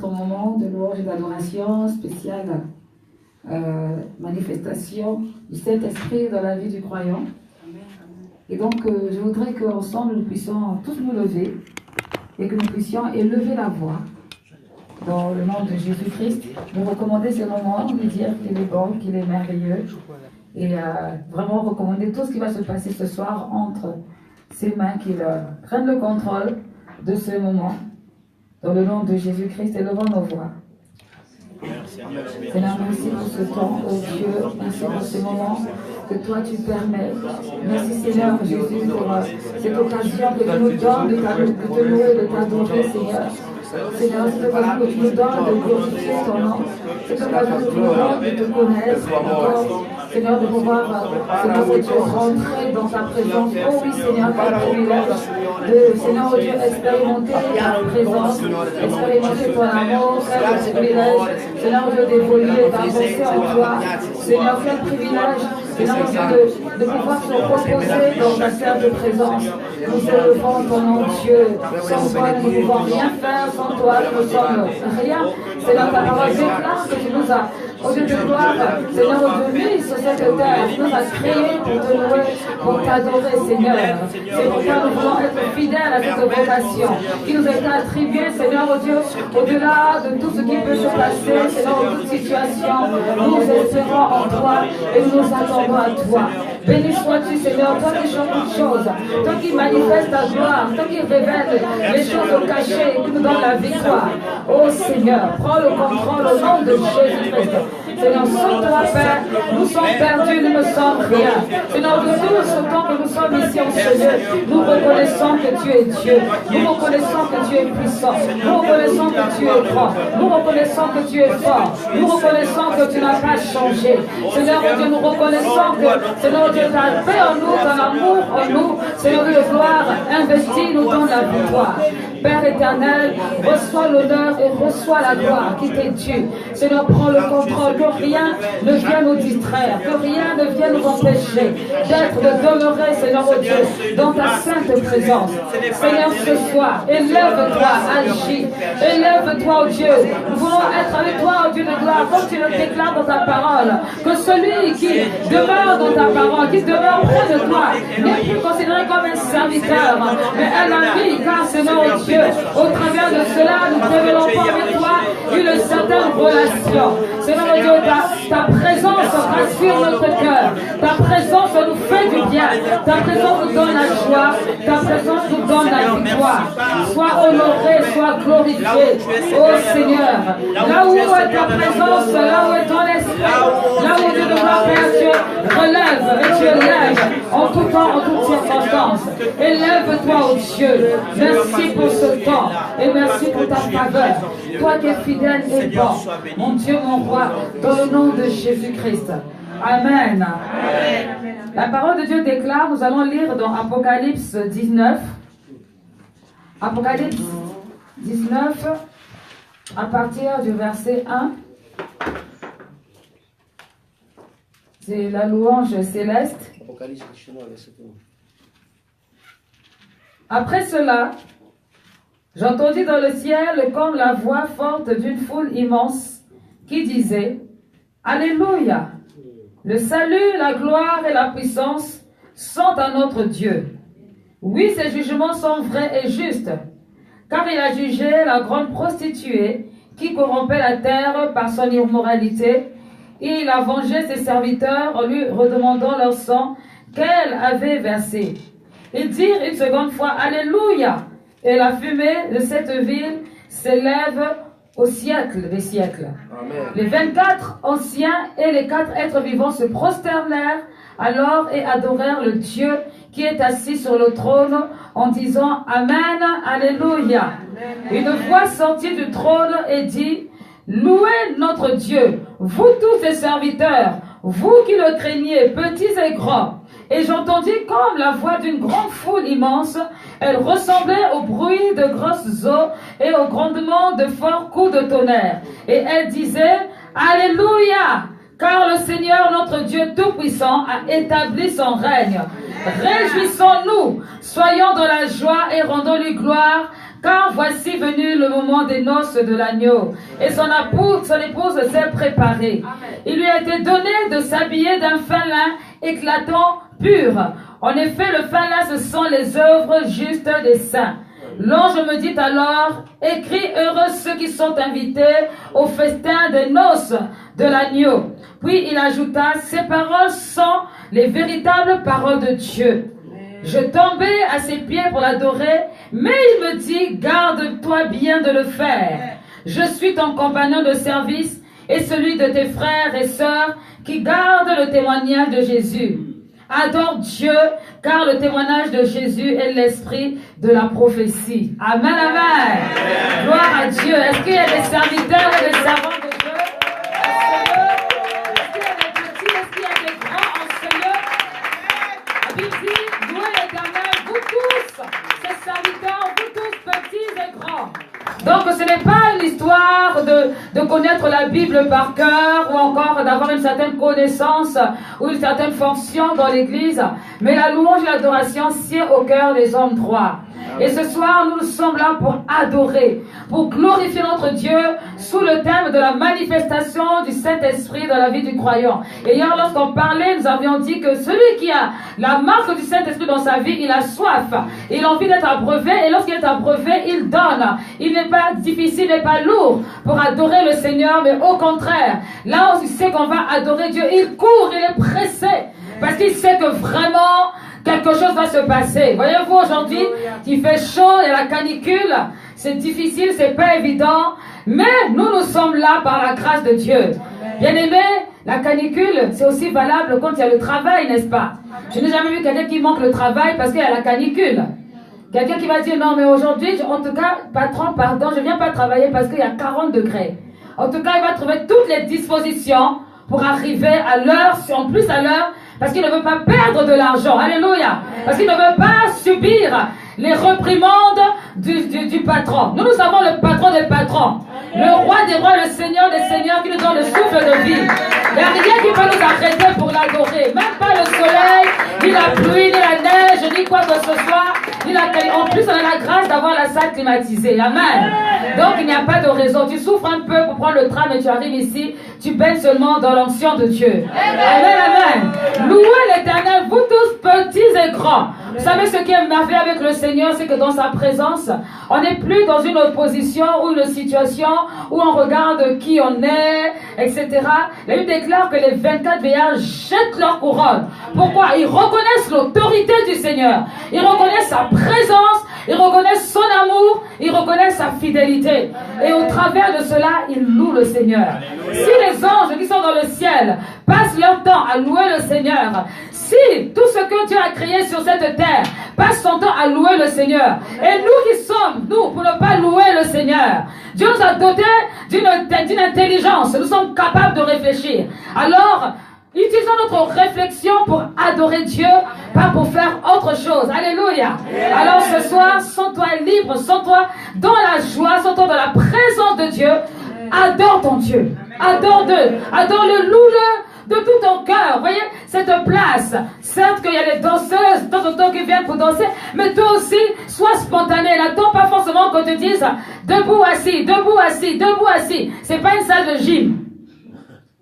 notre moment de louange et d'adoration spéciale, manifestation du Saint-Esprit dans la vie du croyant. Et donc, je voudrais qu'ensemble, nous puissions tous nous lever et que nous puissions élever la voix dans le nom de Jésus-Christ, nous recommander ce moment, lui dire qu'il est bon, qu'il est merveilleux, et vraiment recommander tout ce qui va se passer ce soir entre ses mains, qu'il prenne le contrôle de ce moment, dans le nom de Jésus-Christ, élevons nos voix. Seigneur, merci pour ce temps, oh Dieu, merci pour ce moment que toi tu permets. Merci Seigneur Jésus pour cette occasion que tu nous donnes de te louer, de t'adorer, Seigneur. Seigneur, c'est l'occasion que tu nous donnes de glorifier ton nom. C'est l'occasion que tu nous donnes de te connaître. Seigneur, de pouvoir, Seigneur, oh Dieu, rentrer dans ta présence. Oh oui, Seigneur, quel privilège de, Seigneur, oh Dieu, expérimenter ta présence, expérimenter ton amour, quel privilège, Seigneur, oh Dieu, d'évoluer, d'avancer en toi. Seigneur, quel privilège, Seigneur, oh Dieu, de pouvoir se reposer dans ta sainte présence. Nous élevons ton nom, Dieu. Sans toi, nous ne pouvons rien faire. Sans toi, nous ne sommes rien. Seigneur, ta parole déclare que tu nous as, au Dieu de gloire, Seigneur, au Dieu, mis sur cette terre, tu nous as créés pour te louer, pour t'adorer, Seigneur. C'est pourquoi nous voulons être fidèles à cette vocation qui nous a été attribuée, Seigneur, au Dieu, au-delà de tout ce qui peut se passer, Seigneur, en toute situation. Nous espérons en toi et nous nous attendons à toi. Béni sois-tu, Seigneur, toi qui changes toutes choses, toi qui manifestes ta gloire, toi qui révèles les choses cachées et qui nous donne la victoire. Oh Seigneur, prends le contrôle au nom de Jésus-Christ. Seigneur, sans toi, Père, nous sommes perdus, nous ne sommes rien. Seigneur, de tout ce temps que nous sommes ici en ce lieu, nous reconnaissons que tu es Dieu. Nous reconnaissons que tu es puissant. Nous reconnaissons que tu es grand. Nous reconnaissons que tu es fort. Nous reconnaissons que tu n'as pas changé. Seigneur, Dieu, nous reconnaissons que, Seigneur, Dieu, ta paix en nous, ton amour en nous, Seigneur, de gloire, investis, nous donne la victoire. Père éternel, reçois l'honneur et reçois la gloire qui t'est due. Seigneur, prends le contrôle, que rien ne vienne nous distraire, que rien ne vienne nous empêcher d'être, de demeurer, Seigneur, oh Dieu, dans ta sainte présence. Seigneur, ce soir, élève-toi, agis, élève-toi, oh Dieu. Nous voulons être avec toi, oh Dieu de gloire, comme tu le déclares dans ta parole, que celui qui demeure dans ta parole, qui demeure près de toi, n'est plus considéré comme un serviteur, mais un ami, car Seigneur, oh Dieu, au travers de cela, nous développons avec toi une certaine relation. Seigneur, oh Dieu, ta présence rassure notre cœur, ta présence nous fait du bien, ta présence nous donne la joie, ta présence nous donne la victoire. Sois honoré, sois glorifié, oh Seigneur. Là où est ta présence, là où est ton esprit, là où Dieu de gloire, Père, tu relèves et tu élèves en tout temps, en toutes circonstances. Élève-toi, oh Dieu. Merci pour ce temps et merci pour ta faveur. Toi qui es fidèle et bon, mon Dieu, mon roi, dans le nom de Jésus-Christ. Amen. La parole de Dieu déclare, nous allons lire dans Apocalypse 19. Apocalypse 19, à partir du verset 1. C'est la louange céleste. Après cela, j'entendis dans le ciel comme la voix forte d'une foule immense qui disait: Alléluia! Le salut, la gloire et la puissance sont à notre Dieu. Oui, ses jugements sont vrais et justes, car il a jugé la grande prostituée qui corrompait la terre par son immoralité, et il a vengé ses serviteurs en lui redemandant leur sang qu'elle avait versé. Ils dirent une seconde fois Alléluia, et la fumée de cette ville s'élève au siècle des siècles. Amen. Les 24 anciens et les 4 êtres vivants se prosternèrent alors et adorèrent le Dieu qui est assis sur le trône en disant Amen, Alléluia. Une voix sortit du trône et dit: Louez notre Dieu, vous tous ses serviteurs, vous qui le craignez, petits et grands. Et j'entendis comme la voix d'une grande foule immense. Elle ressemblait au bruit de grosses eaux et au grondement de forts coups de tonnerre. Et elle disait Alléluia, car le Seigneur notre Dieu Tout-Puissant a établi son règne. Réjouissons-nous, soyons dans la joie et rendons-lui gloire, Car voici venu le moment des noces de l'agneau, et son épouse s'est préparée. Il lui a été donné de s'habiller d'un fin lin éclatant, pur. En effet, le fin lin, ce sont les œuvres justes des saints. L'ange me dit alors, écris heureux ceux qui sont invités au festin des noces de l'agneau. Puis il ajouta, ces paroles sont les véritables paroles de Dieu. Je tombais à ses pieds pour l'adorer, mais il me dit, garde-toi bien de le faire. Je suis ton compagnon de service et celui de tes frères et sœurs qui gardent le témoignage de Jésus. Adore Dieu, car le témoignage de Jésus est l'esprit de la prophétie. Amen, amen. Gloire à Dieu. Est-ce qu'il y a des serviteurs et des servants de Dieu? Est-ce qu'il y a des petits? Est-ce qu'il y a des grands en ce lieu? La Bible dit, louez l'Éternel, vous tous, ces serviteurs, vous tous, petits et grands. Donc ce n'est pas une histoire de connaître la Bible par cœur ou encore d'avoir une certaine connaissance ou une certaine fonction dans l'église, mais la louange et l'adoration sied au cœur des hommes droits. Et ce soir, nous sommes là pour adorer, pour glorifier notre Dieu sous le thème de la manifestation du Saint-Esprit dans la vie du croyant. Et hier, lorsqu'on parlait, nous avions dit que celui qui a la marque du Saint-Esprit dans sa vie, il a soif, il a envie d'être abreuvé, et lorsqu'il est abreuvé, il donne. Il n'est pas difficile, il n'est pas lourd pour adorer le Seigneur, mais au contraire, là où il sait qu'on va adorer Dieu, il court, il est pressé, parce qu'il sait que vraiment, quelque chose va se passer. Voyez-vous, aujourd'hui, il fait chaud, il y a la canicule, c'est difficile, c'est pas évident, mais nous sommes là par la grâce de Dieu. Bien-aimé, la canicule, c'est aussi valable quand il y a le travail, n'est-ce pas? Je n'ai jamais vu quelqu'un qui manque le travail parce qu'il y a la canicule. Quelqu'un qui va dire, non, mais aujourd'hui, en tout cas, patron, pardon, je ne viens pas travailler parce qu'il y a 40 degrés. En tout cas, il va trouver toutes les dispositions pour arriver à l'heure, en plus à l'heure, parce qu'il ne veut pas perdre de l'argent. Alléluia. Parce qu'il ne veut pas subir les réprimandes du patron. Nous avons le patron des patrons. Le roi des rois, le seigneur des seigneurs qui nous donne le souffle de vie. Il n'y a rien qui peut nous arrêter pour l'adorer. Même pas le soleil, ni la pluie, ni la neige, ni quoi que ce soit. En plus, on a la grâce d'avoir la salle climatisée. Amen. Donc, il n'y a pas de raison. Tu souffres un peu pour prendre le tram et tu arrives ici. Tu baignes seulement dans l'onction de Dieu. Amen, amen. Louez l'Éternel, vous tous, petits et grands. Vous savez ce qui est merveilleux avec le Seigneur, c'est que dans sa présence, on n'est plus dans une opposition ou une situation où on regarde qui on est, etc. La Bible déclare que les 24 veillards jettent leur couronne. Pourquoi? Ils reconnaissent l'autorité du Seigneur. Ils reconnaissent sa présence, ils reconnaissent son amour, ils reconnaissent sa fidélité. Et au travers de cela, ils louent le Seigneur. Si les anges qui sont dans le ciel passent leur temps à louer le Seigneur, si tout ce que Dieu a créé sur cette terre passe son temps à louer le Seigneur, et nous qui sommes, nous, pour ne pas louer le Seigneur, Dieu nous a dotés d'une intelligence, nous sommes capables de réfléchir. Alors, utilisons notre réflexion pour adorer Dieu, pas pour faire autre chose. Alléluia. Alors ce soir, sens-toi libre, sens-toi dans la joie, sens-toi dans la présence de Dieu. Adore ton Dieu. Adore-le. Adore-le, loue-le de tout ton cœur. Vous voyez, cette place, certes qu'il y a les danseuses de temps en temps qui viennent pour danser, mais toi aussi, sois spontané. N'attends pas forcément qu'on te dise debout, assis, debout, assis, debout, assis. C'est pas une salle de gym.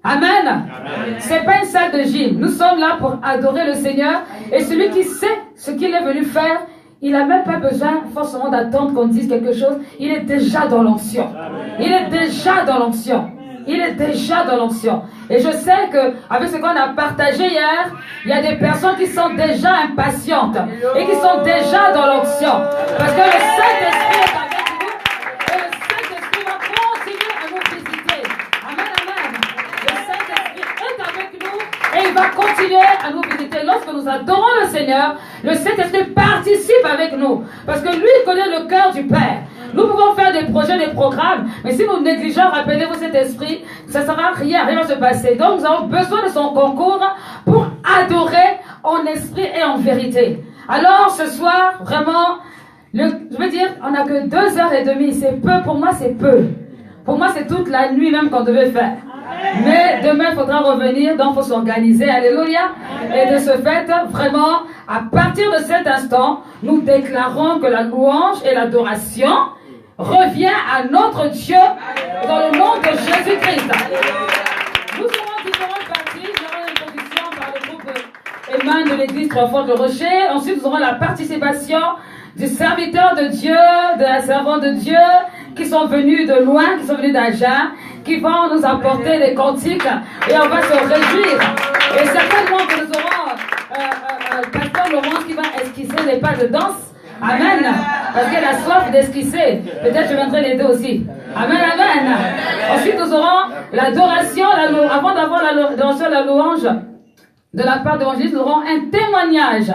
Amen. C'est pas une salle de gym. Nous sommes là pour adorer le Seigneur. Et celui qui sait ce qu'il est venu faire, il n'a même pas besoin forcément d'attendre qu'on dise quelque chose. Il est déjà dans l'onction. Il est déjà dans l'onction. Il est déjà dans l'onction. Et je sais que avec ce qu'on a partagé hier, il y a des personnes qui sont déjà impatientes et qui sont déjà dans l'onction. Parce que le Saint-Esprit est avec nous et le Saint-Esprit va continuer à nous visiter. Amen, amen. Le Saint-Esprit est avec nous et il va continuer à nous visiter. Lorsque nous adorons le Seigneur, le Saint-Esprit participe avec nous. Parce que lui connaît le cœur du Père. Nous pouvons faire des projets, des programmes, mais si nous négligeons, rappelez-vous cet esprit, ça ne sera rien va se passer. Donc nous avons besoin de son concours pour adorer en esprit et en vérité. Alors ce soir, vraiment, je veux dire, on n'a que 2h30, c'est peu, pour moi c'est peu. Pour moi c'est toute la nuit même qu'on devait faire. Mais demain, il faudra revenir, donc il faut s'organiser. Alléluia. Et de ce fait, vraiment, à partir de cet instant, nous déclarons que la louange et l'adoration revient à notre Dieu dans le nom de Jésus-Christ. Nous aurons différentes parties. Nous aurons l'introduction par le groupe Emmanuel de l'église Trois-Fort-le-Rocher. Ensuite, nous aurons la participation du serviteur de Dieu, de la servante de Dieu, qui sont venus de loin, qui sont venus d'Agen, qui vont nous apporter des cantiques et on va se réjouir. Et certainement que nous aurons Pasteur Laurence qui va esquisser les pas de danse. Amen. Parce qu'elle a soif d'esquisser. Peut-être je viendrai l'aider aussi. Amen, amen. Ensuite, nous aurons l'adoration, avant d'avoir l'adoration, la louange, de la part de l'évangile, nous aurons un témoignage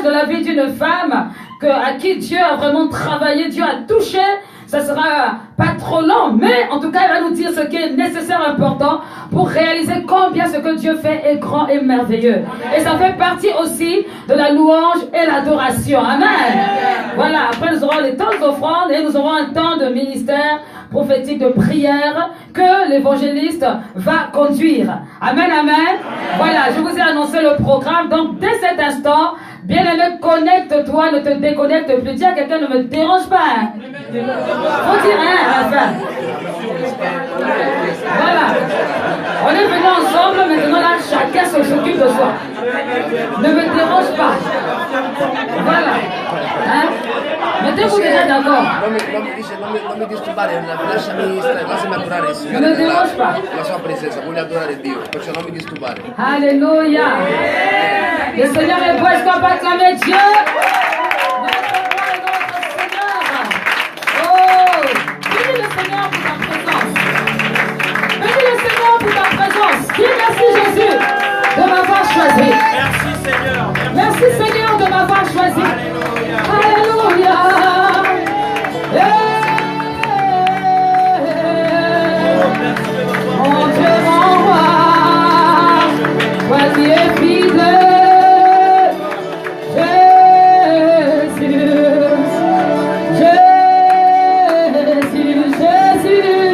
de la vie d'une femme à qui Dieu a vraiment travaillé, Dieu a touché. Ça sera pas trop long, mais en tout cas, elle va nous dire ce qui est nécessaire, important pour réaliser combien ce que Dieu fait est grand et merveilleux. Et ça fait partie aussi de la louange et l'adoration. Amen. Voilà, après nous aurons les temps d'offrande et nous aurons un temps de ministère prophétique de prière que l'évangéliste va conduire. Amen, amen. Voilà, je vous ai annoncé le programme. Donc, dès cet instant, bien-aimé, connecte-toi, ne te déconnecte plus. Dis à quelqu'un, ne me dérange pas. Hein. Faut dire rien à la fin. Voilà. On est venus ensemble, maintenant là, chacun s'occupe de soi. Ne me dérange pas. Voilà. Hein? Mettez-vous déjà d'accord. Non mi disturbare, lasciami adorare il Signore. Non mi dérange pas. La sua presenza, voglio adorare Dio, perciò non mi disturbare. Alléluia. Le Seigneur est beau, est-ce qu'on peut acclamer Dieu? Notre roi et notre Seigneur. Oh, bénis le Seigneur pour ta présence. Bénis le Seigneur pour ta présence. Dis merci Jésus de m'avoir choisi. Merci Seigneur. Merci Seigneur de m'avoir choisi. Alléluia. Mon Dieu, mon roi, toi qui es fidèle, Jésus, Jésus, Jésus.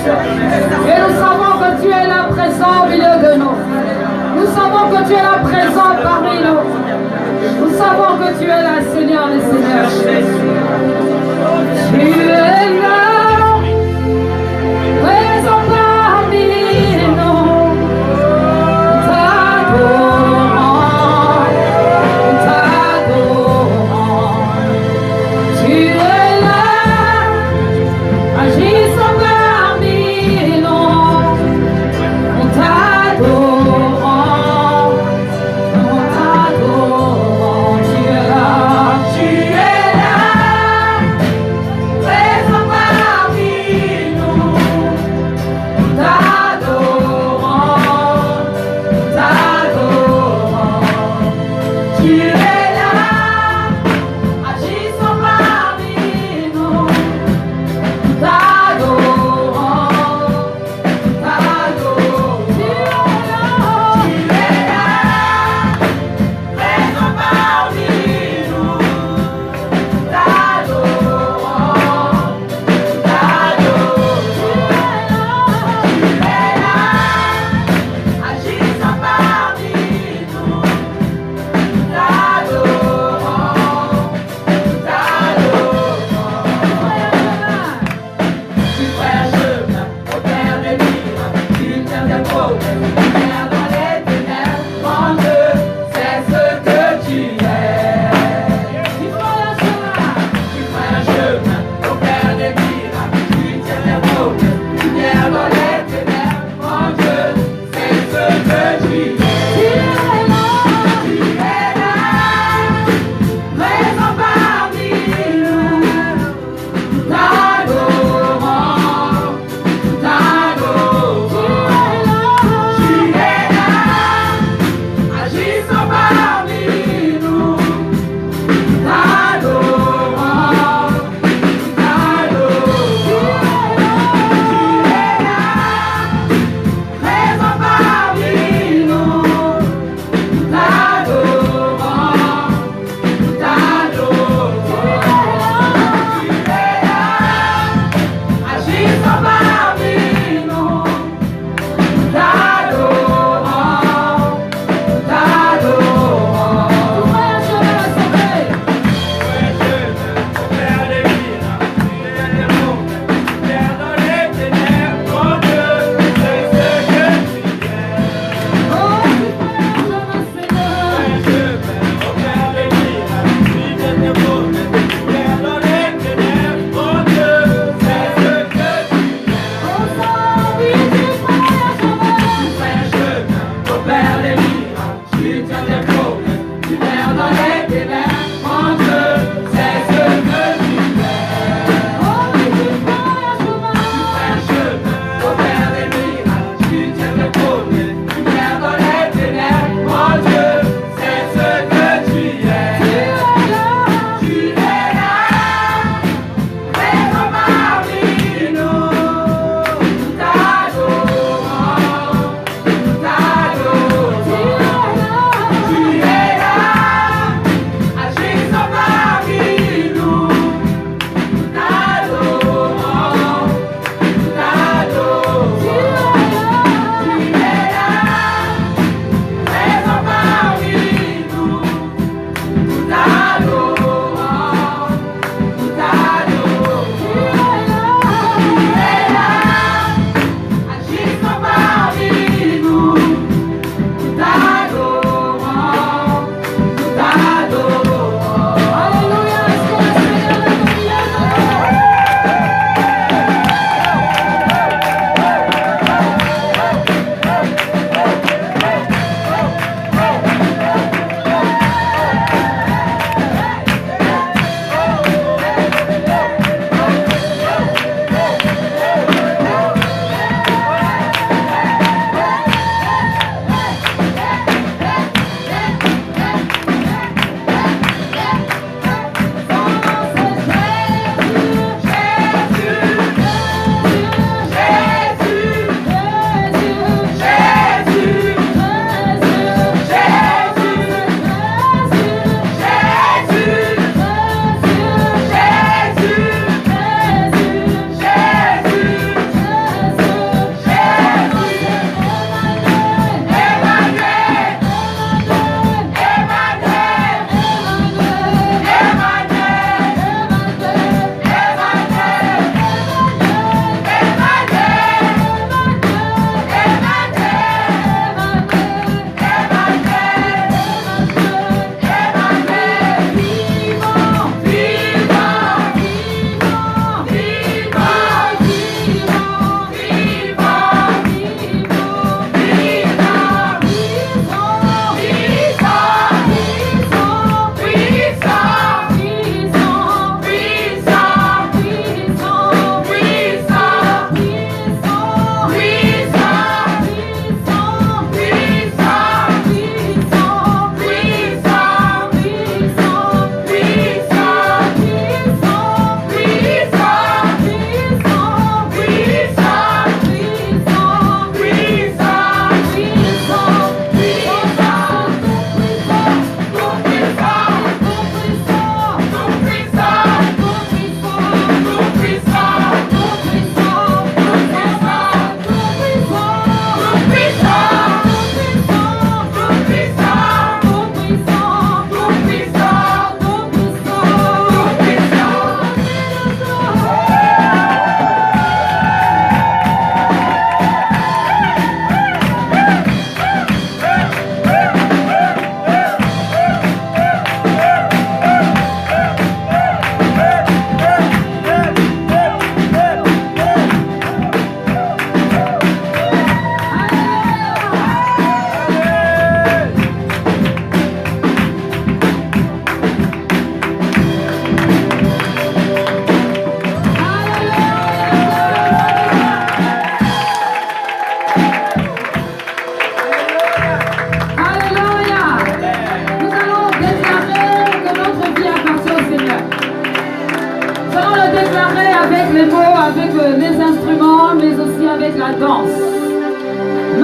Et nous savons que tu es là présent au milieu de nous. Nous savons que tu es là présent parmi nous. Nous savons que tu es là, Seigneur des Seigneurs. Tu es là, présent parmi nous. T'adorons, t'adorons. Tu es là, agissant parmi nous. On t'adorons, on t'adorons. Tu es là, présent parmi nous.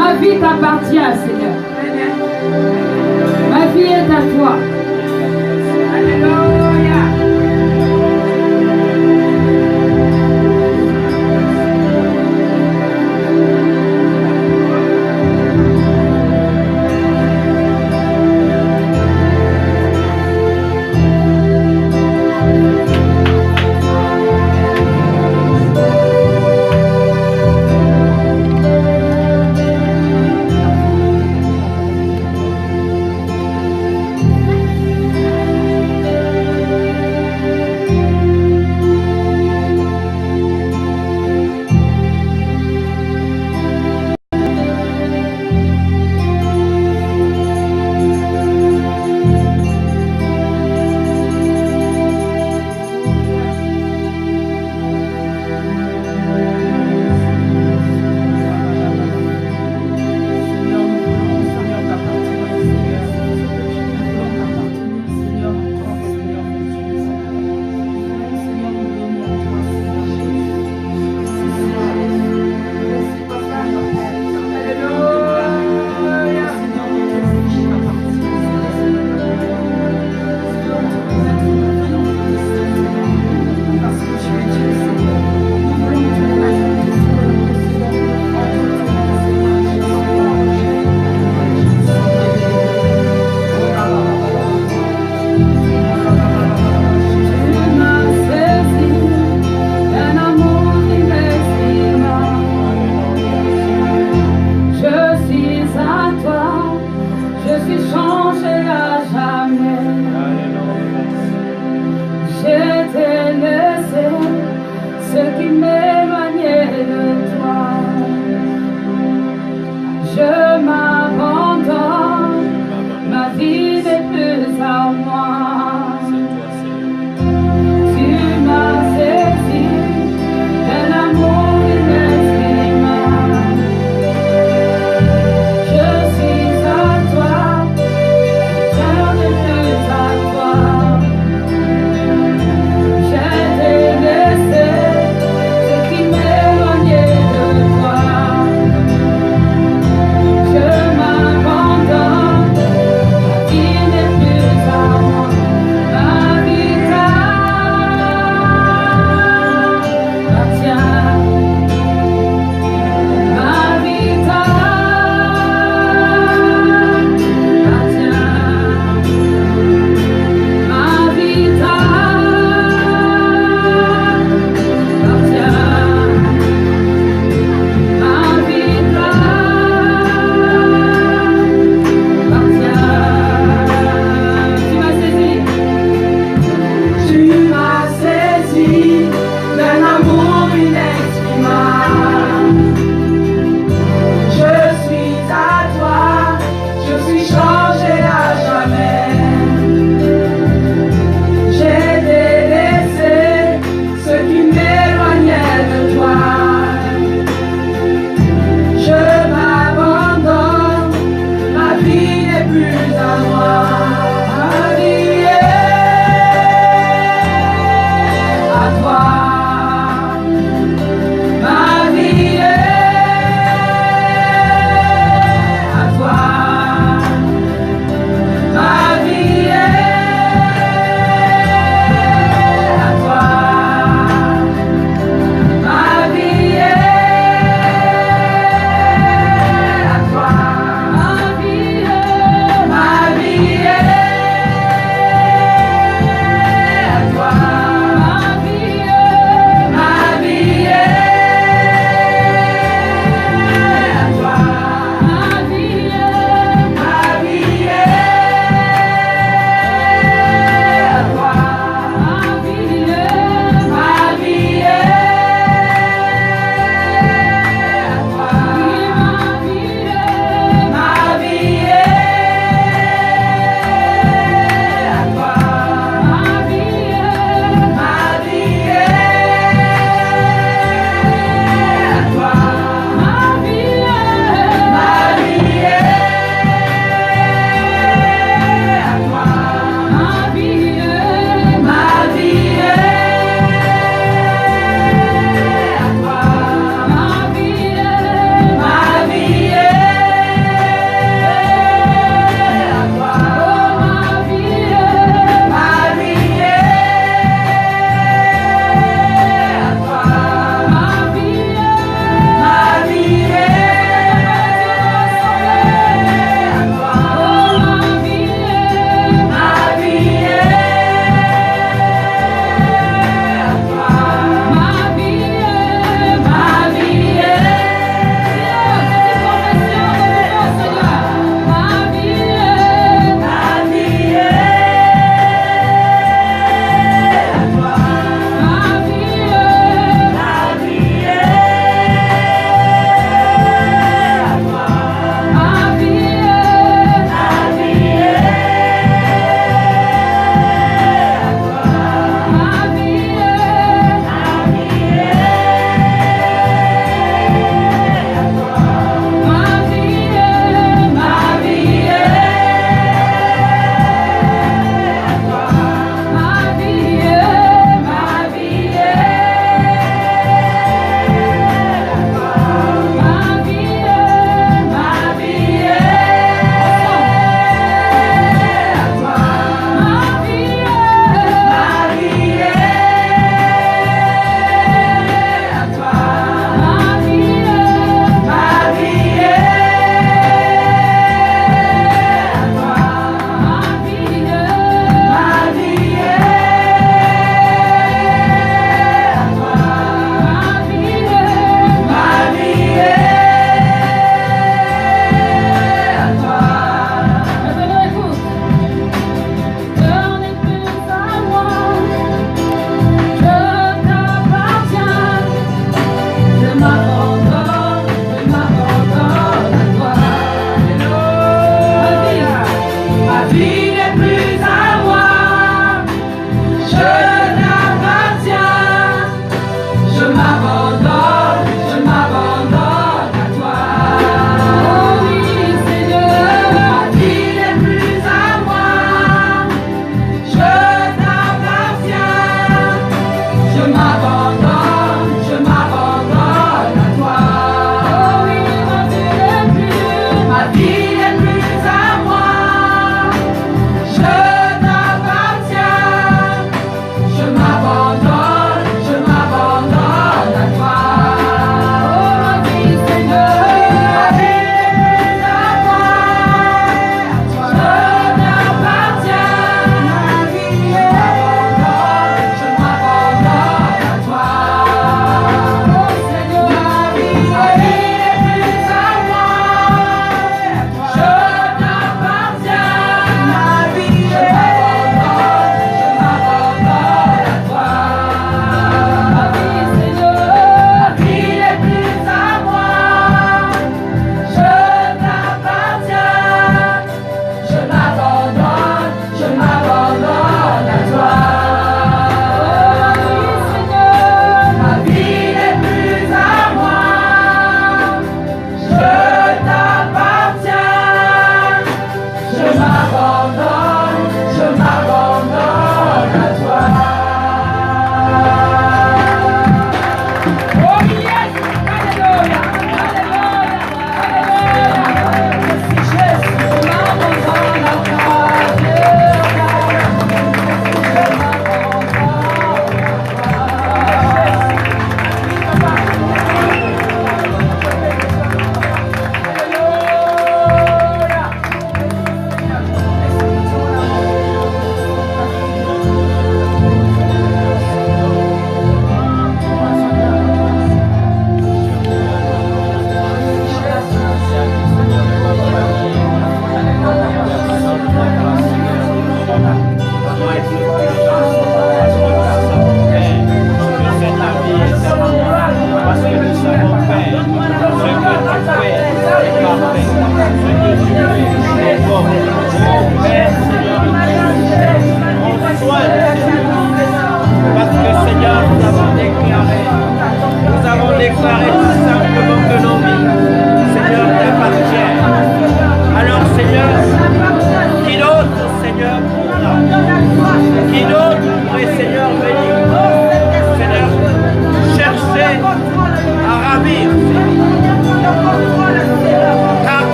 Ma vie t'appartient, Seigneur. Ma vie est à toi. Alléluia.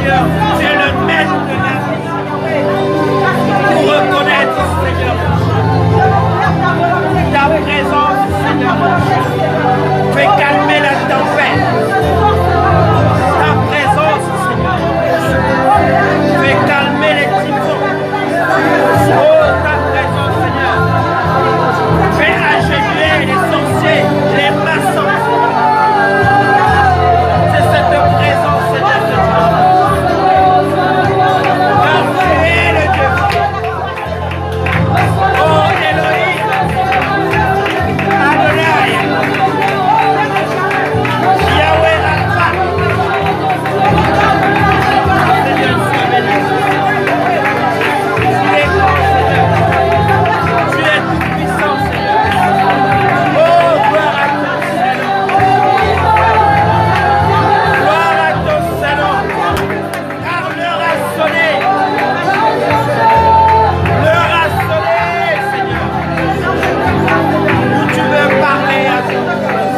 Seigneur, tu es le maître de la vie. Pour reconnaître, Seigneur, ta présence, Seigneur, fais calmer la tempête. Ta présence, Seigneur, fais calmer les typhons. Oh, ta présence, Seigneur, fais agenouiller les sorciers, les maçons. C'est cette présence, Seigneur, que tu as. Car tu es le Dieu. Oh, Elohim, Adonai, Yahweh Rapha. Seigneur, sois béni. Tu es grand, Seigneur. Tu es tout puissant, Seigneur. Oh, gloire à ton Seigneur. Gloire à ton Seigneur. Car l'heure a sonné. L'heure a sonné, Seigneur. Où tu veux parler à ton peuple.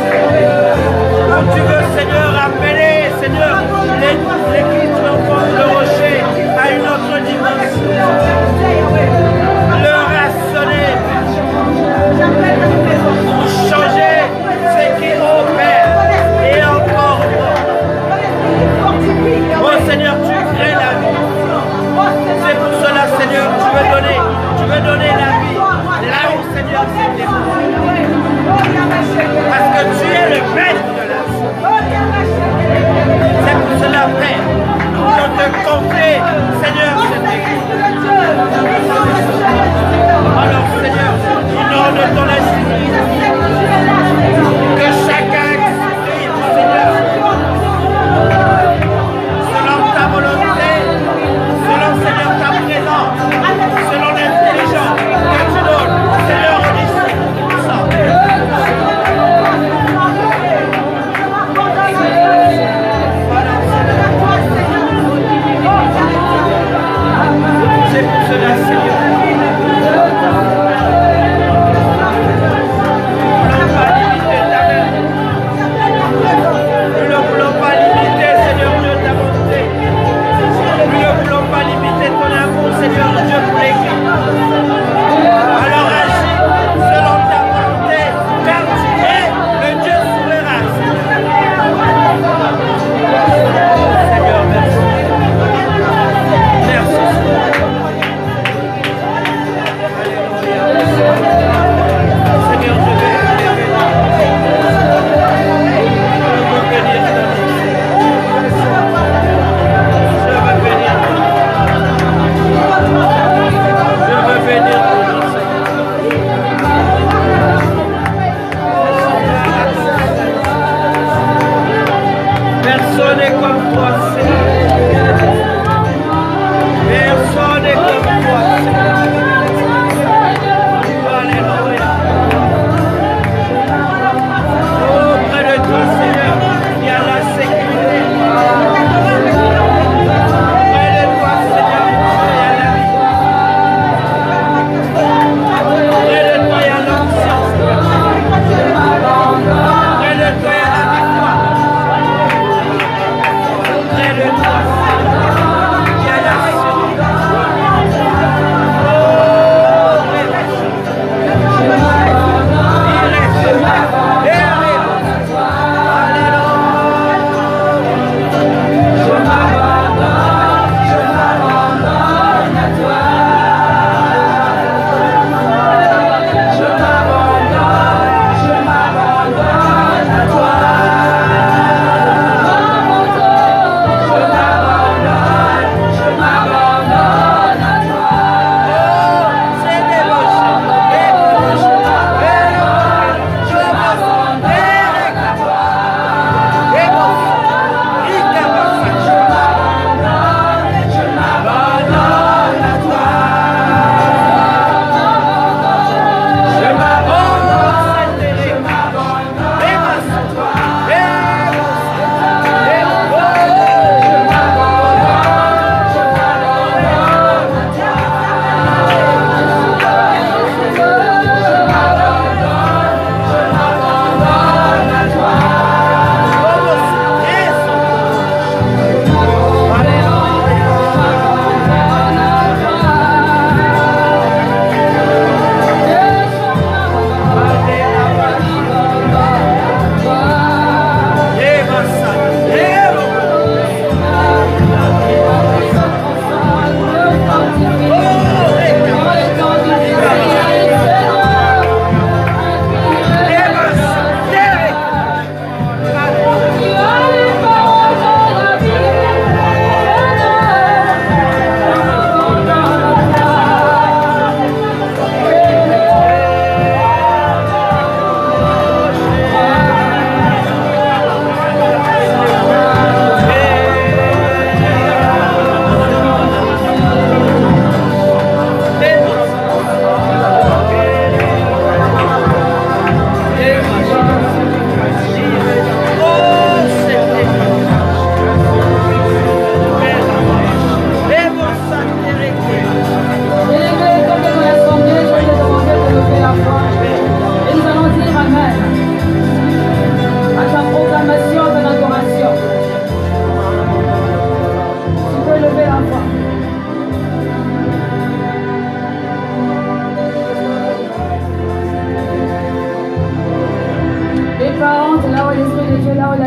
Où tu veux, Seigneur, appeler, Seigneur, l'église de l'enfant de rocher à une autre dimension. L'heure a sonné pour changer ce qui opère et encore. Oh Seigneur, tu crées la vie. C'est pour cela, Seigneur, tu veux donner la vie là où, Seigneur, c'est démon. Parce que tu es le maître de la vie. C'est pour cela, Père, qu'on te confie, Seigneur, cette église. Alors, Seigneur, au nom de ton esprit, que chacun exprime, Seigneur, selon ta volonté, selon, Seigneur, ta présence, selon l'intelligence que tu donnes, Seigneur, au disciple. C'est pour cela, Seigneur. Nous ne voulons pas limiter, Seigneur Dieu, ta bonté. Nous ne voulons pas limiter ton amour, Seigneur Dieu, pour l'Église. Alors agis selon ta volonté, car tu es le Dieu souverain, Seigneur. Seigneur, merci. Merci, Seigneur. Seigneur, je vais bénir. Je veux bénir ton nom. Je veux bénir ton nom, Seigneur. Personne n'est comme toi, Seigneur. Personne n'est comme toi, Seigneur. Alléluia. Oh, près de toi, Seigneur, il y a la sécurité. Près de toi, Seigneur, il y a la vie. Près de toi, il y a l'onction, Seigneur. Près de toi, il y a la victoire.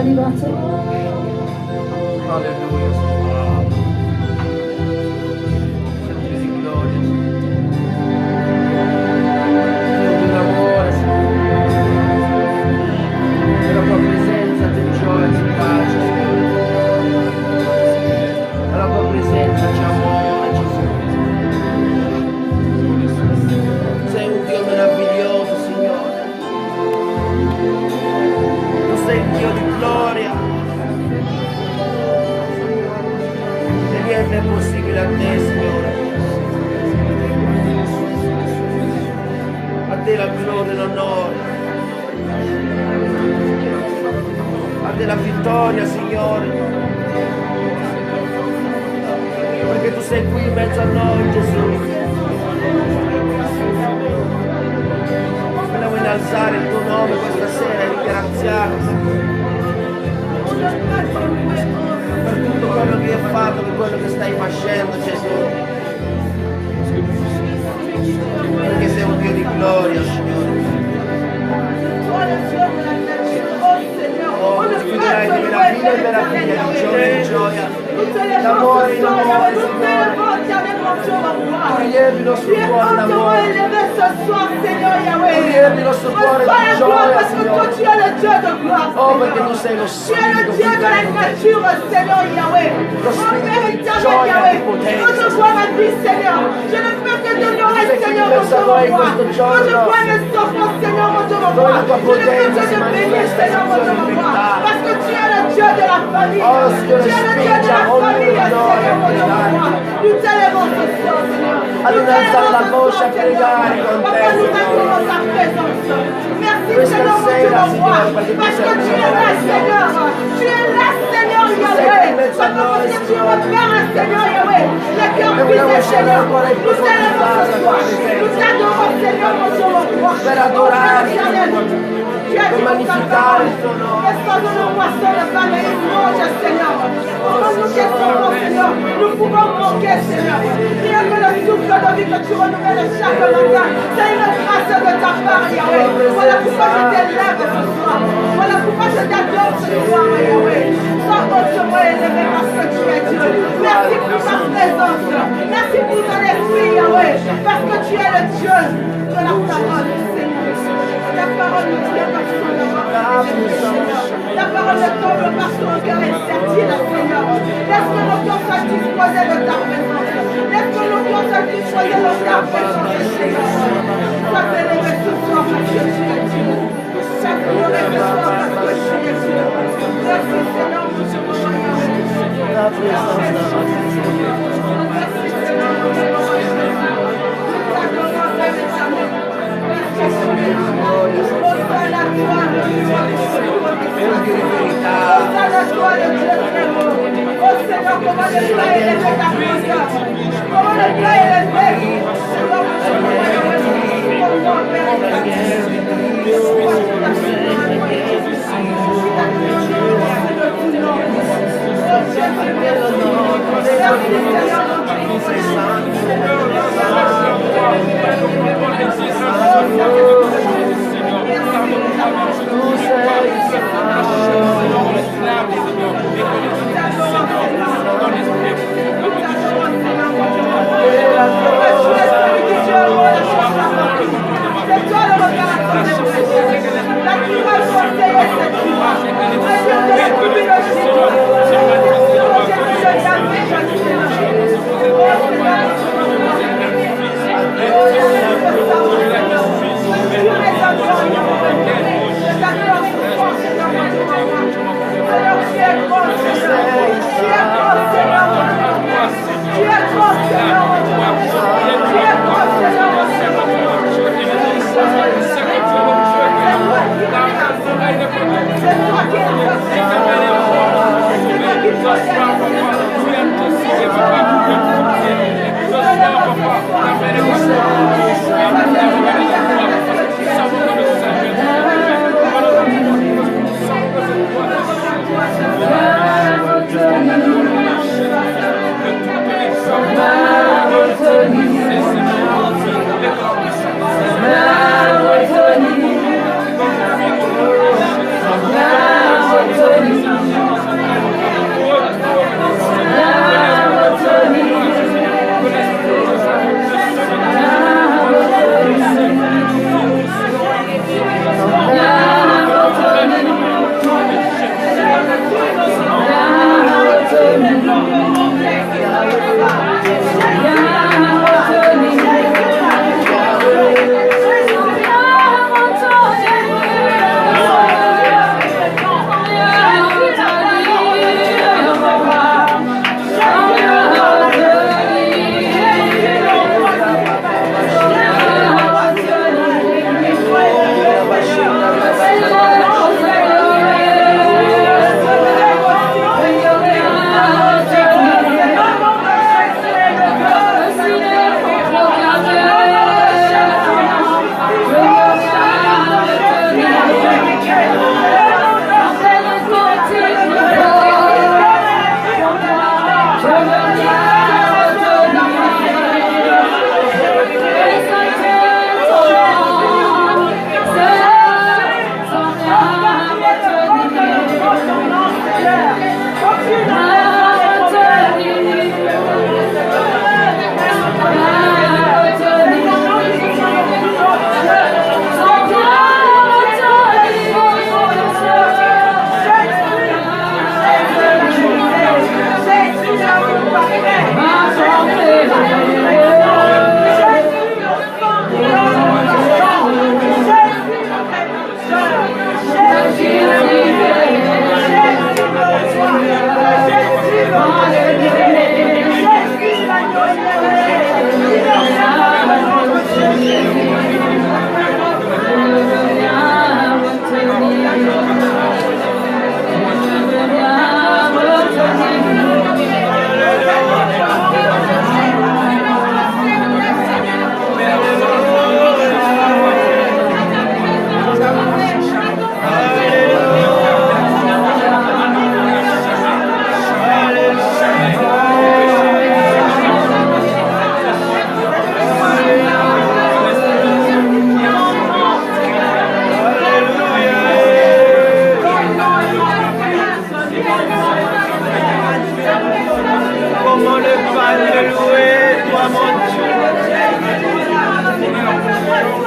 la liberté. Alleluia. Sempre di gloria. Dio d'amore, per la tua presenza c'è gioia, c'è pace, Signore. Per la tua presenza c'è amore, Gesù. Sei un Dio meraviglioso, Signore. Tu sei il Dio di gloria. E niente è possibile a te, Signore. A te la gloria e l'onore. A te la vittoria, Signore. Perché tu sei qui in mezzo a noi, Gesù. Vogliamo innalzare il tuo nome questa sera e ringraziarti per tutto quello che hai fatto, per quello che stai facendo, Gesù. Perché sei un Dio di gloria, Signore. Oh, ti chiuderai di meraviglia e meraviglia, di gioia in gioia, d'amore in amore, Signore. Tu riempi il nostro cuore d'amore. Tu riempi il nostro cuore di gioia, Signore. Oh, perché tu sei lo spirito di Dio. Lo spirito di gioia e di potenza. Sei qui in mezzo a noi in questo giorno, dove la tua potenza si manifesta in verità. Oh, Signore, spingi ogni ad innalzare la voce a pregare con te, questa sera, Signore, perché tu sei in mezzo a noi, Signore. E vogliamo scendere ancora in profondità per adorarti, per magnificare il tuo nome. Nous pouvons manquer, Seigneur. Rien que le souffle de vie que tu renouvelles chaque matin. C'est une grâce de ta part, Yahweh. Voilà pourquoi je t'élève ce soir. Voilà pourquoi je t'adore ce soir, Yahweh. Sois hautement élevé parce que tu es Dieu. Merci pour ta présence. Merci pour ton esprit, Yahweh. Parce que tu es le Dieu de la parole, Seigneur. Ta parole nous tient par son amour. Ta parole ne tombe par son cœur incertile, Seigneur. Laisse que nos cœurs soient disposés de ta présence. Laisse que nos cœurs soient disposés de ta présence, Seigneur. Sois élevé ce soir parce que tu es Dieu. Sois glorifié ce soir parce que tu es Dieu. Merci, Seigneur, pour ce moment. La présence de Jésus. Merci, Seigneur, pour ce moment. La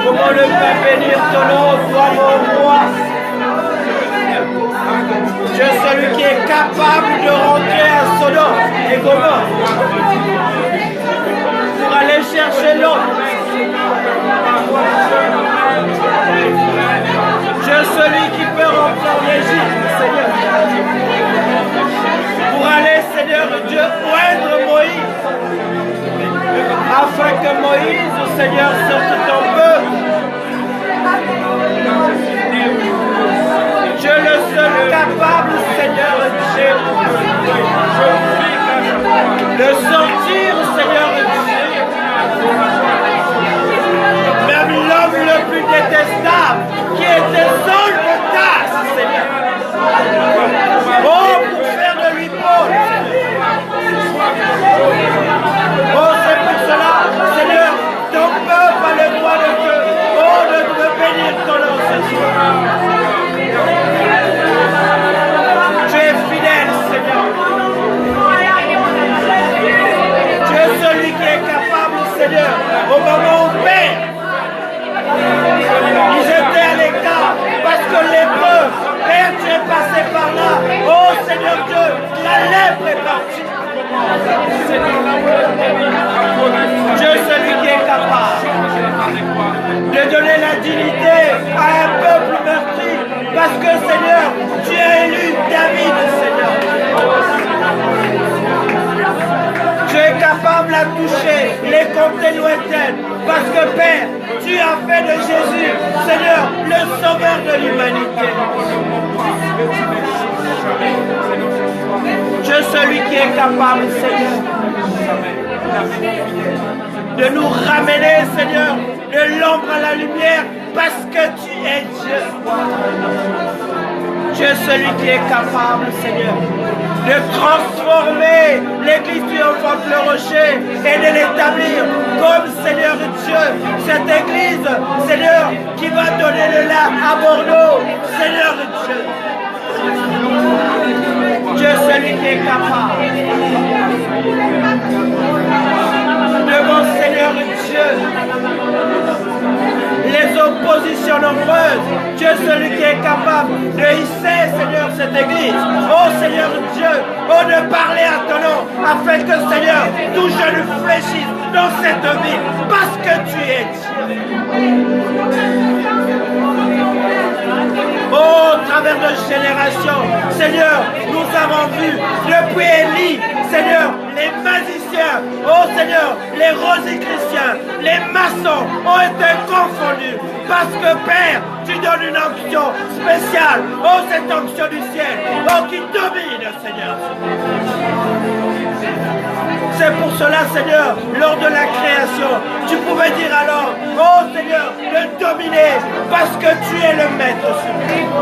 Comment ne pas bénir ton nom, toi mon roi? Dieu, celui qui est capable de rentrer à Sodome et Gomorrhe pour aller chercher l'autre. Dieu, celui qui peut rentrer en Égypte, Seigneur, pour aller, Seigneur Dieu, oindre Moïse, afin que Moïse, Seigneur, sorte ton peuple. Dieu, le seul capable, Seigneur Dieu, de sortir, Seigneur Dieu, même l'homme le plus détestable, qui était seul de tasse, Seigneur. Oh, pour faire de lui Paul. Oh, c'est pour cela, Seigneur, ton peuple a le droit de te, oh, de bénir ton nom, Seigneur. Tu es fidèle, Seigneur. Tu es celui qui est capable, Seigneur, au moment où Père, ils étaient à l'écart parce que l'épreuve, Père, tu es passé par là. Oh Seigneur Dieu, la lèpre est partie. Dieu, celui qui est capable de donner la dignité à un peuple meurtri, parce que Seigneur, tu as élu David, Seigneur. Tu es capable à toucher les contrées lointaines, parce que Père, tu as fait de Jésus, Seigneur, le sauveur de l'humanité. Dieu, celui qui est capable, Seigneur, de nous ramener, Seigneur, de l'ombre à la lumière, parce que tu es Dieu. Dieu, celui qui est capable, Seigneur, de transformer l'église triomphante le rocher et de l'établir comme, Seigneur Dieu, cette église, Seigneur, qui va donner le lac à Bordeaux, Seigneur Dieu. Dieu, celui qui est capable de mon Seigneur Dieu, les oppositions nombreuses, Dieu, celui qui est capable de hisser, Seigneur, cette église. Oh Seigneur Dieu, oh de parler à ton nom, afin que, Seigneur, tout genou fléchisse dans cette vie, parce que tu es Dieu. Oh, au travers de générations, Seigneur, nous avons vu depuis Élie, Seigneur, les magiciens, oh Seigneur, les rosicruciens, les maçons ont été confondus. Parce que Père, tu donnes une onction spéciale, oh cette onction du ciel, oh qui domine, Seigneur. C'est pour cela, Seigneur, lors de la création, tu pouvais dire alors, oh Seigneur, de dominer, parce que tu es le maître suprême.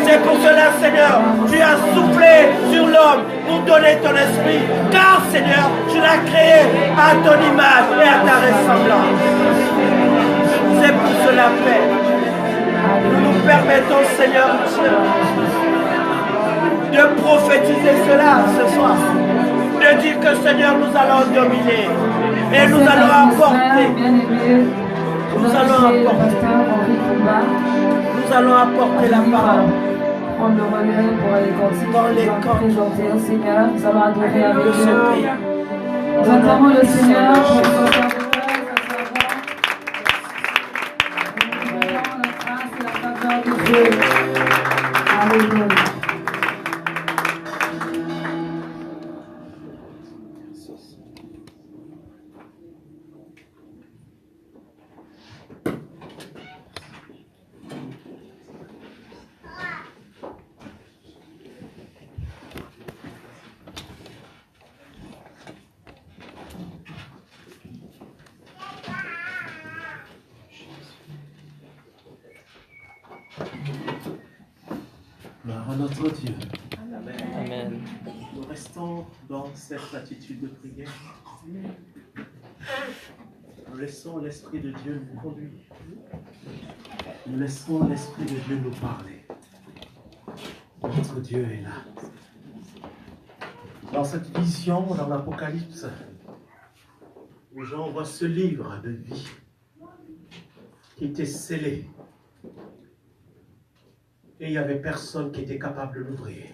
C'est pour cela, Seigneur, tu as soufflé sur l'homme pour donner ton esprit, car, Seigneur, tu l'as créé à ton image et à ta ressemblance. C'est pour cela, Père, nous nous permettons, Seigneur, de prophétiser cela ce soir, de dire que, Seigneur, nous allons dominer et nous allons apporter, nous allons apporter la parole. Prendre le relais pour aller continuer dans les camps aujourd'hui, Seigneur. Nous allons adorer avec Dieu. Nous adorons le Seigneur pour son cœur de paix, sa saveur. Nous adorons la grâce et la faveur de Dieu. Alléluia. Gloire à notre Dieu. Amen. Nous restons dans cette attitude de prière. Nous laissons l'Esprit de Dieu nous conduire. Nous laissons l'Esprit de Dieu nous parler. Notre Dieu est là. Dans cette vision, dans l'Apocalypse, où j'envoie ce livre de vie qui était scellé. Et il n'y avait personne qui était capable de l'ouvrir.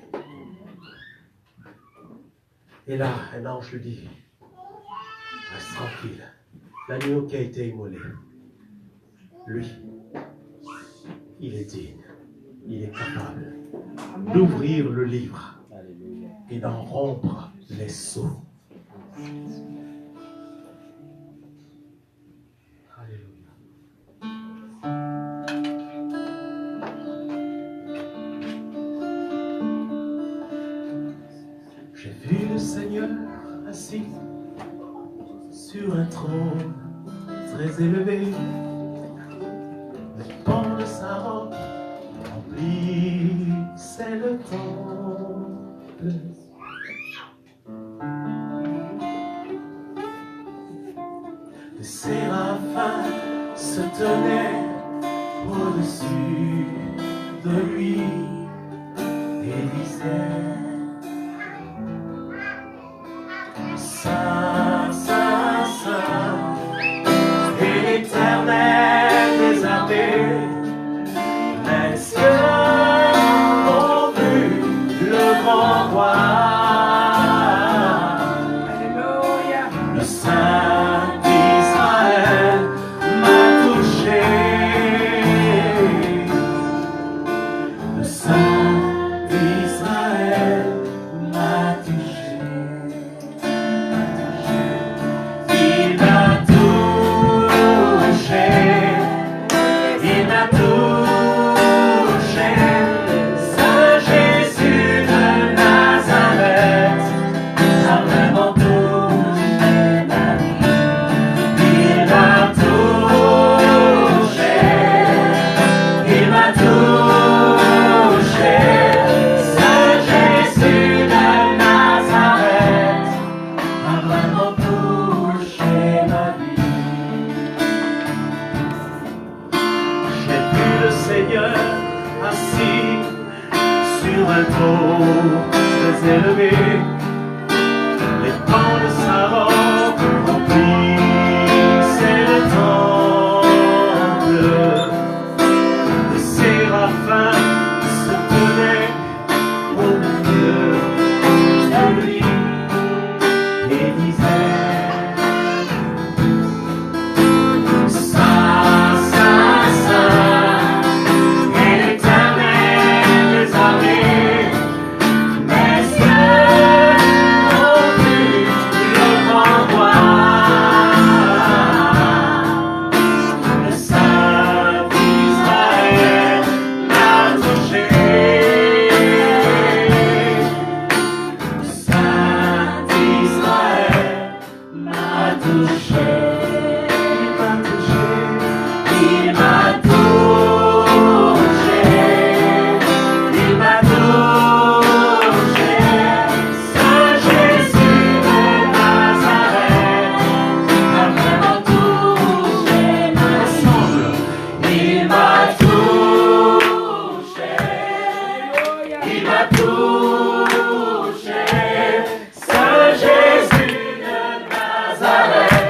Et là, un ange lui dit, reste tranquille, l'agneau qui a été immolé, lui, il est digne, il est capable d'ouvrir le livre et d'en rompre les sceaux. Alléluia. J'ai vu le Seigneur assis sur un trône très élevé. Les pans de sa robe remplissaient le temple. Les séraphins se tenaient au-dessus de lui et disaient, Saint, Saint, Saint, et l'Éternel des armées, les cieux ont vu le grand roi. Alléluia. Le Saint d'Israël m'a touché. Le Saint d'Israël m'a touché. Il m'a touché. Il m'a touché. Ce Jésus de Nazareth a vraiment touché ma vie. Il m'a touché. Il m'a touché. Ce Jésus de Nazareth a vraiment touché ma vie. J'ai vu le Seigneur assis sur un trône très élevé. Les pans de sa robe remplissaient le temple. Les séraphins se tenaient au milieu de lui et disaient, Saint, Saint, Saint, et l'Éternel des armées, les cieux ont vu le grand roi. Le Saint d'Israël m'a touché. Le Saint d'Israël m'a touché. Il m'a touché. Il m'a touché. Ce Jésus de Nazareth a vraiment touché ma vie. Il m'a touché. Il m'a touché. Ce Jésus de Nazareth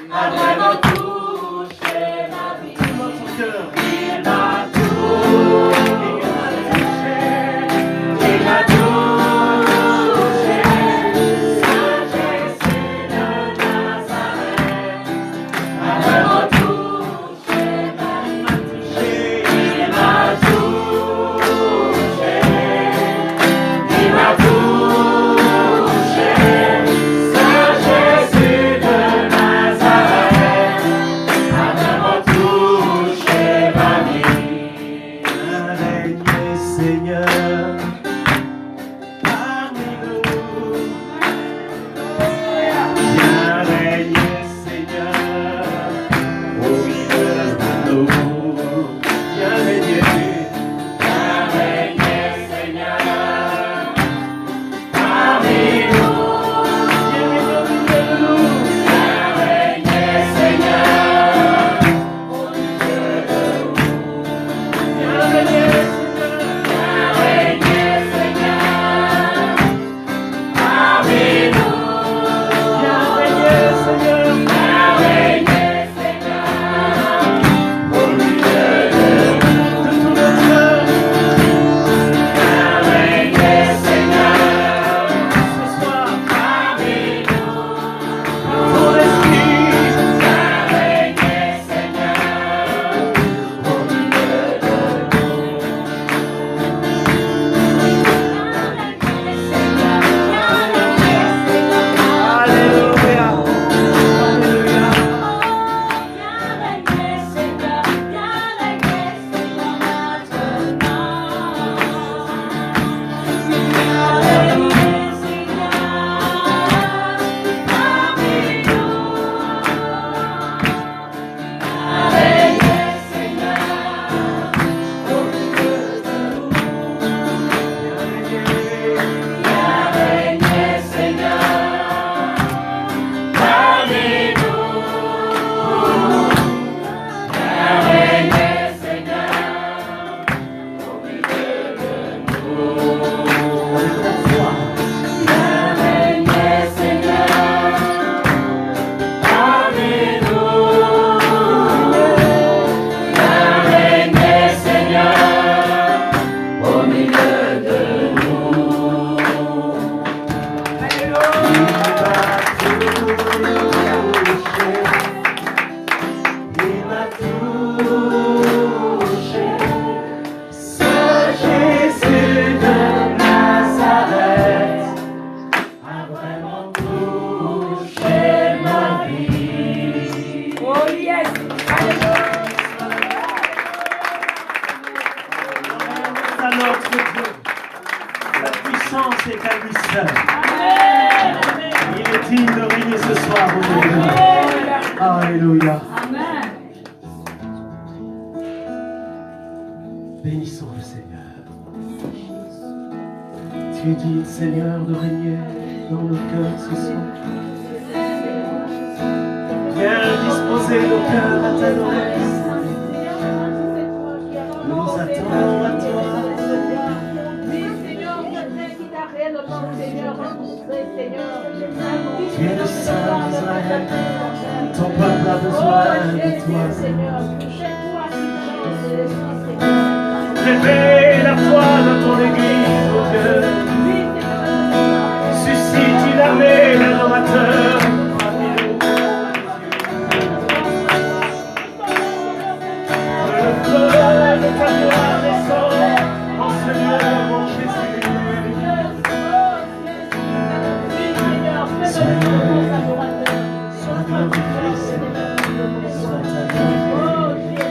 a vraiment touché ma vie. Il m'a touché. Il m'a touché. Il m'a touché. Ce Jésus de Nazareth a vraiment touché ma vie. Il m'a touché. Il m'a touché. Ce Jésus de Nazareth a vraiment touché ma vie. Viens régner, Seigneur, parmi nous. Viens régner, Seigneur, au milieu de nous. Viens régner, Seigneur, parmi nous. Viens régner, Seigneur, au milieu de nous. Viens régner, Seigneur. à notre Dieu. La puissance est à lui seul. Il est digne de régner ce soir. Alléluia. Amen. Bénissons le Seigneur. Tu es digne, Seigneur, de régner dans nos cœurs ce soir. Viens disposer nos cœurs à t'adorer. Nous nous attendons à toi. Tu es le Saint d'Israël. Ton peuple a besoin de toi. Réveille la foi dans ton église, mon Dieu. Suscite une armée d'adorateurs. Que le feu de ta gloire descende en ce lieu, mon Jésus. Sois glorifié, Seigneur. Sois glorifié.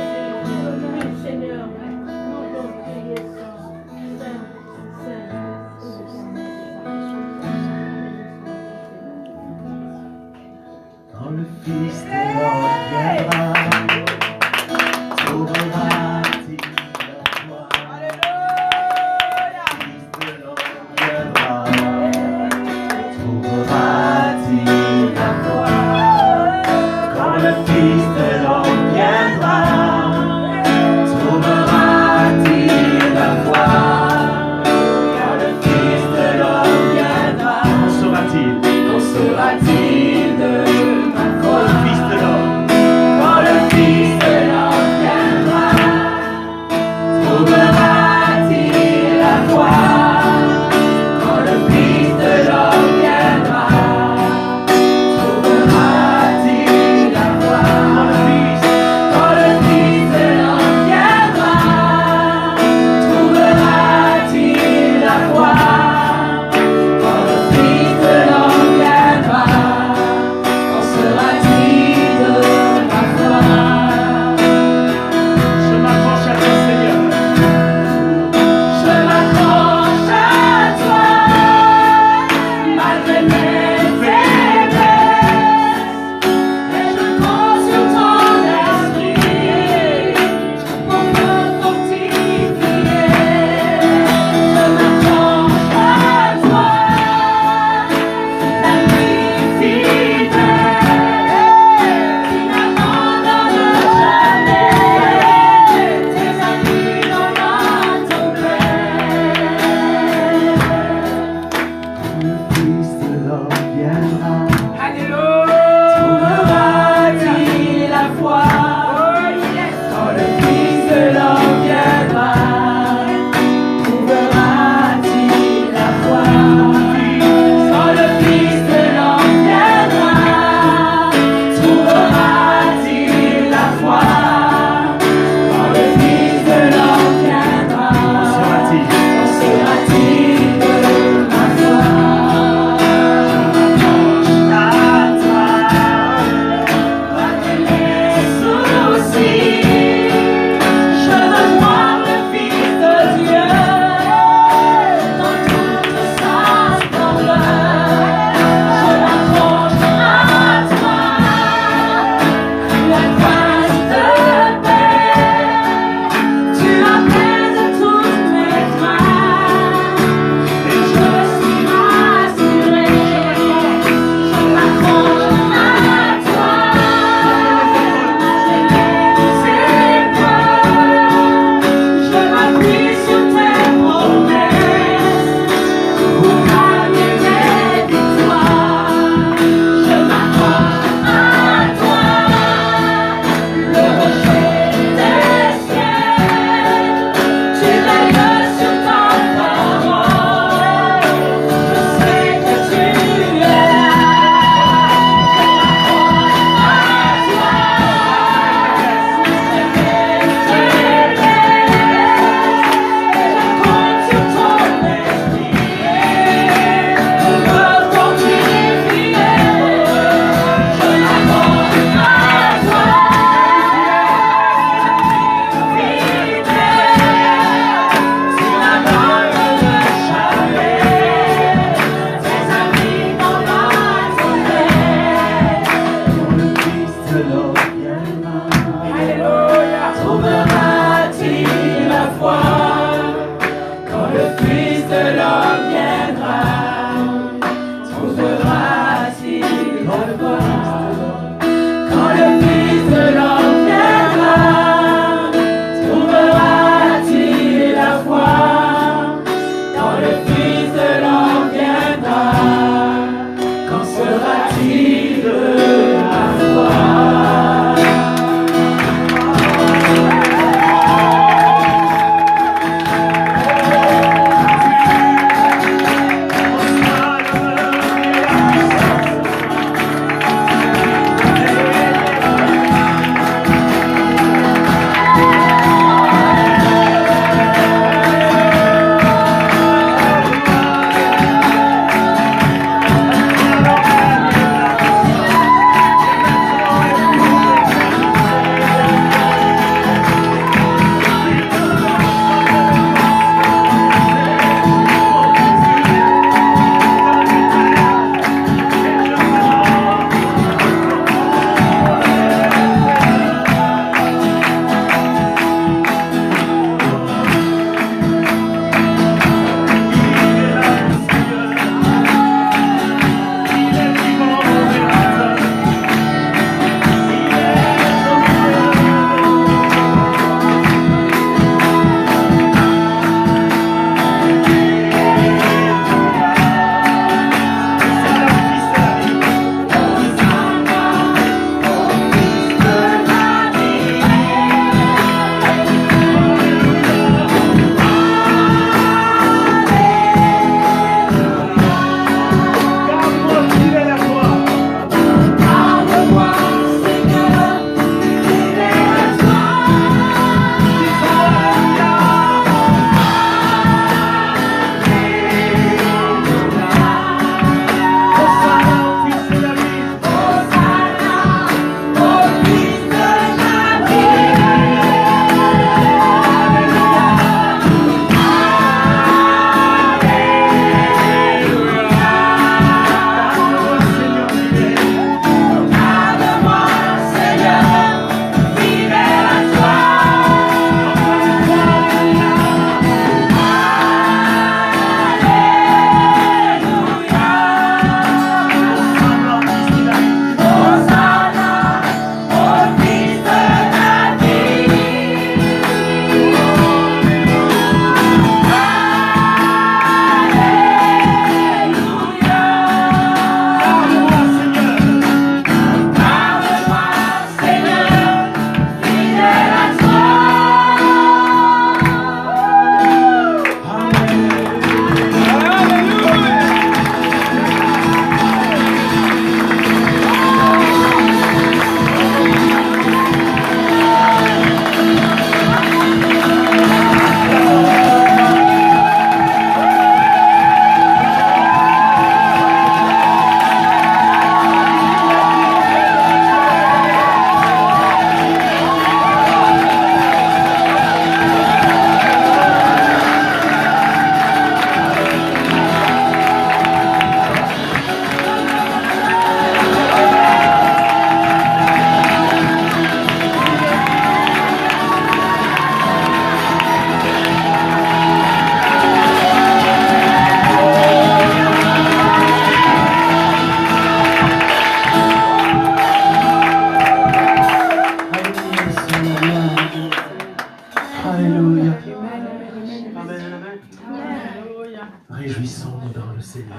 Réjouissons-nous dans le Seigneur.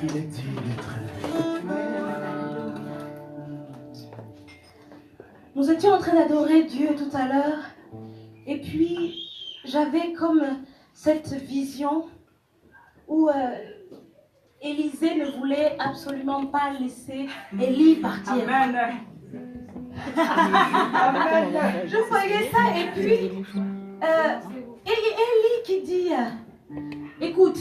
Il est digne d'être élevé. Nous étions en train d'adorer Dieu tout à l'heure. Et puis, j'avais comme cette vision où Élisée ne voulait absolument pas laisser Élie partir. Amen. Je voyais ça et puis Élie qui dit écoute,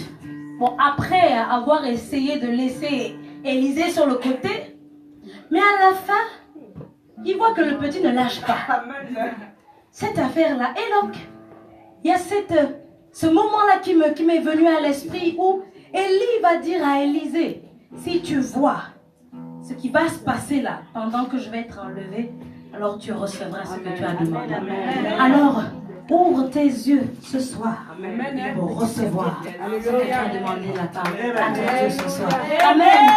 bon, après avoir essayé de laisser Élisée sur le côté, mais à la fin, il voit que le petit ne lâche pas. Amen. Cette affaire-là. Et donc, il y a ce moment-là qui m'est venu à l'esprit où Élie va dire à Élisée, si tu vois ce qui va se passer là, pendant que je vais être enlevée, alors tu recevras ce que tu as demandé. Alors, ouvre tes yeux ce soir pour recevoir ce que tu as demandé la part à ton Dieu ce soir. Amen.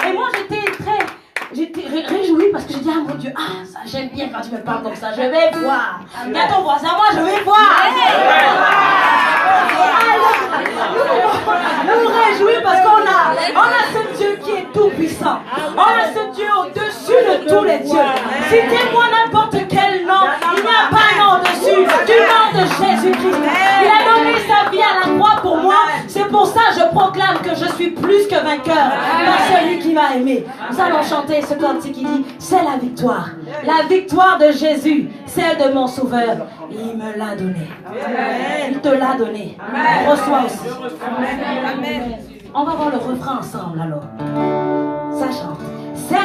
Et moi, j'étais réjouie parce que j'ai dit, ah mon Dieu, ah, ça j'aime bien quand tu me parles comme ça, je vais voir. Il y a ton voisin, moi je vais voir. Nous nous réjouis parce qu'on a ce Dieu qui est tout puissant. On a ce Dieu au-dessus de tous les dieux. Citez-moi n'importe quel nom, il n'y a pas nom au-dessus du nom de Jésus-Christ. Il a donné sa vie à la croix pour moi. C'est pour ça que je proclame que je suis plus que vainqueur par celui qui m'a aimé. Nous allons chanter ce cantique qui dit, c'est la victoire. La victoire de Jésus, celle de mon sauveur. Il me l'a donné. Il te l'a donné. Reçois aussi. Amen. On va voir le refrain ensemble alors. Ça chante. C'est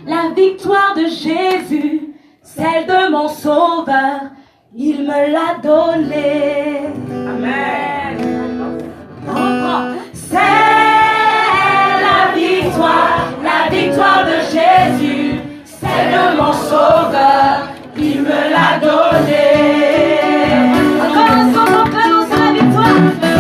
la victoire de Jésus, celle de mon sauveur. Il me l'a donné. Amen. C'est la victoire de Jésus, celle de mon sauveur. Il me l'a donné. Encore un son, donc là, c'est la victoire. C'est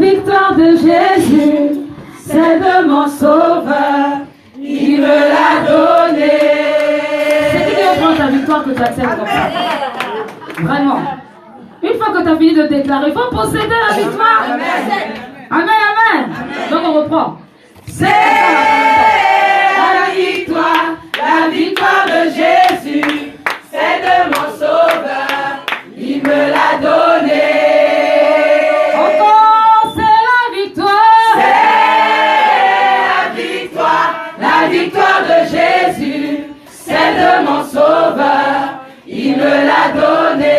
victoire de Jésus, c'est de mon sauveur. Il me l'a donné. C'est qui qui prend ta victoire que tu acceptes comme ça? Vraiment. Une fois que tu as fini de déclarer, il faut posséder la victoire. Amen, amen. Donc on reprend. C'est la victoire de Jésus, c'est de mon sauveur, il me l'a donné. Encore, c'est la victoire de Jésus, c'est de mon sauveur, il me l'a donné.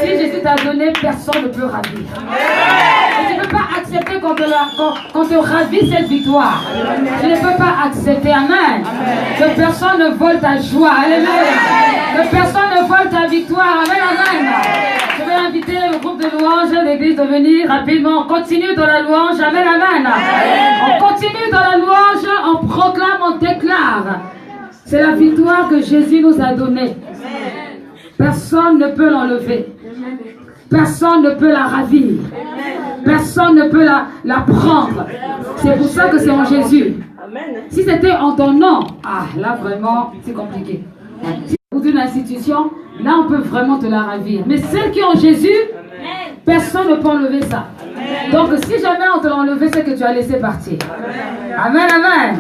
Si Jésus t'a donné, personne ne peut ravir. Tu ne peux pas accepter qu'on te ravisse cette victoire. Tu ne peux pas accepter, amen. Que personne ne vole ta joie, alléluia. Que personne ne vole ta victoire, amen, amen. Je vais inviter le groupe de louanges de l'église de venir rapidement. On continue dans la louange, amen, amen. On continue dans la louange, on proclame, on déclare. C'est la victoire que Jésus nous a donnée. Personne ne peut l'enlever. Personne ne peut la ravir. Personne ne peut la prendre. C'est pour ça que c'est en Jésus. Si c'était en ton nom, là vraiment, c'est compliqué. Si c'est d'une institution, là on peut vraiment te la ravir. Mais celle qui est en Jésus, personne ne peut enlever ça. Donc si jamais on te l'a enlevé, c'est que tu as laissé partir. Amen, amen.